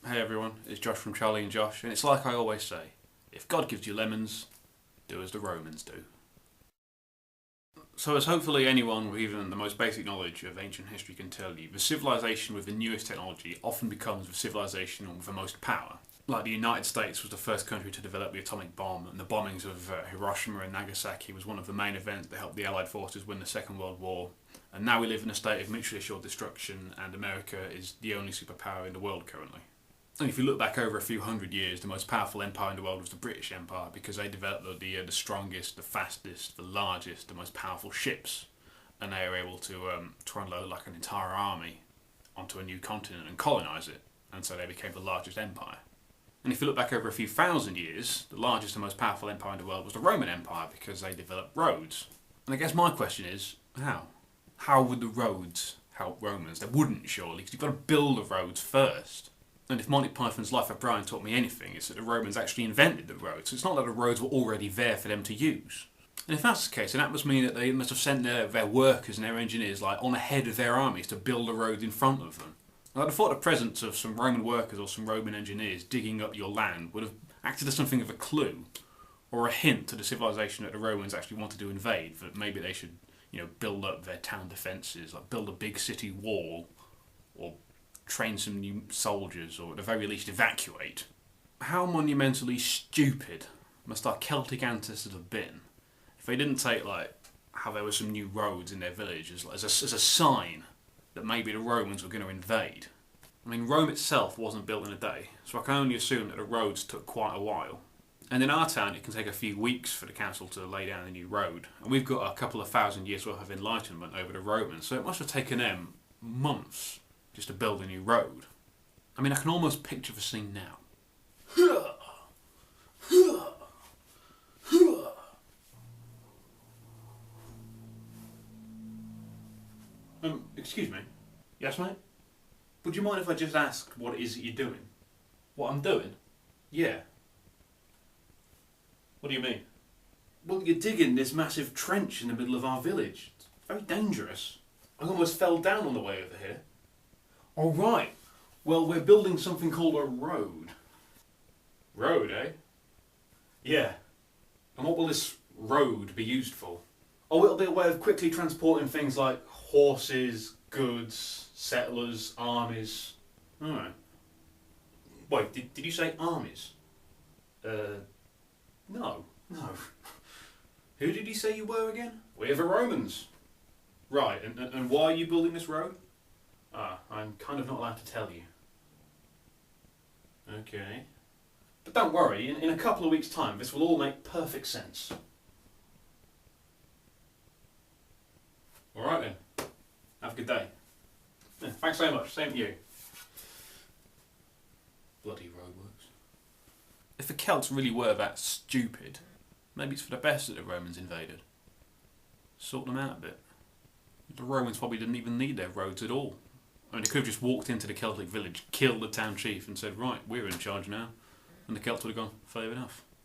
Hey everyone, it's Josh from Charlie and Josh, and it's like I always say, if God gives you lemons, do as the Romans do. So as hopefully anyone with even the most basic knowledge of ancient history can tell you, the civilization with the newest technology often becomes the civilization with the most power. Like the United States was the first country to develop the atomic bomb, and the bombings of Hiroshima and Nagasaki was one of the main events that helped the Allied forces win the Second World War. And now we live in a state of mutually assured destruction, and America is the only superpower in the world currently. And if you look back over a few hundred years, the most powerful empire in the world was the British Empire because they developed the strongest, the fastest, the largest, the most powerful ships. And they were able to try and load like an entire army onto a new continent and colonise it. And so they became the largest empire. And if you look back over a few thousand years, the largest and most powerful empire in the world was the Roman Empire because they developed roads. And I guess my question is, how? How would the roads help Romans? They wouldn't, surely, because you've got to build the roads first. And if Monty Python's Life of Brian taught me anything, it's that the Romans actually invented the roads. So it's not that the roads were already there for them to use. And if that's the case, then that must mean that they must have sent their workers and their engineers like on ahead of their armies to build the roads in front of them. I'd have thought the presence of some Roman workers or some Roman engineers digging up your land would have acted as something of a clue or a hint to the civilization that the Romans actually wanted to invade, that maybe they should, build up their town defences, like build a big city wall, or train some new soldiers, or at the very least evacuate. How monumentally stupid must our Celtic ancestors have been if they didn't take how there were some new roads in their village as a sign that maybe the Romans were going to invade. I mean, Rome itself wasn't built in a day, so I can only assume that the roads took quite a while. And in our town, it can take a few weeks for the council to lay down a new road. And we've got a couple of thousand years worth of enlightenment over the Romans, so it must have taken them months just to build a new road. I mean, I can almost picture the scene now. Excuse me. Yes, mate? Would you mind if I just asked what it is that you're doing? What I'm doing? Yeah. What do you mean? Well, you're digging this massive trench in the middle of our village. It's very dangerous. I almost fell down on the way over here. All right. Well, we're building something called a road. Road, eh? Yeah. And what will this road be used for? Oh, it'll be a way of quickly transporting things like horses, goods, settlers, armies. Alright. Wait, did you say armies? No. Who did you say you were again? We're the Romans. Right, and why are you building this road? I'm kind of not allowed to tell you. Okay. But don't worry, in a couple of weeks' time, this will all make perfect sense. Alright then. Have a good day. Yeah, thanks so much. Same to you. Bloody roadworks. If the Celts really were that stupid, maybe it's for the best that the Romans invaded. Sort them out a bit. The Romans probably didn't even need their roads at all. I mean, they could have just walked into the Celtic village, killed the town chief and said, right, we're in charge now. And the Celts would have gone, fair enough.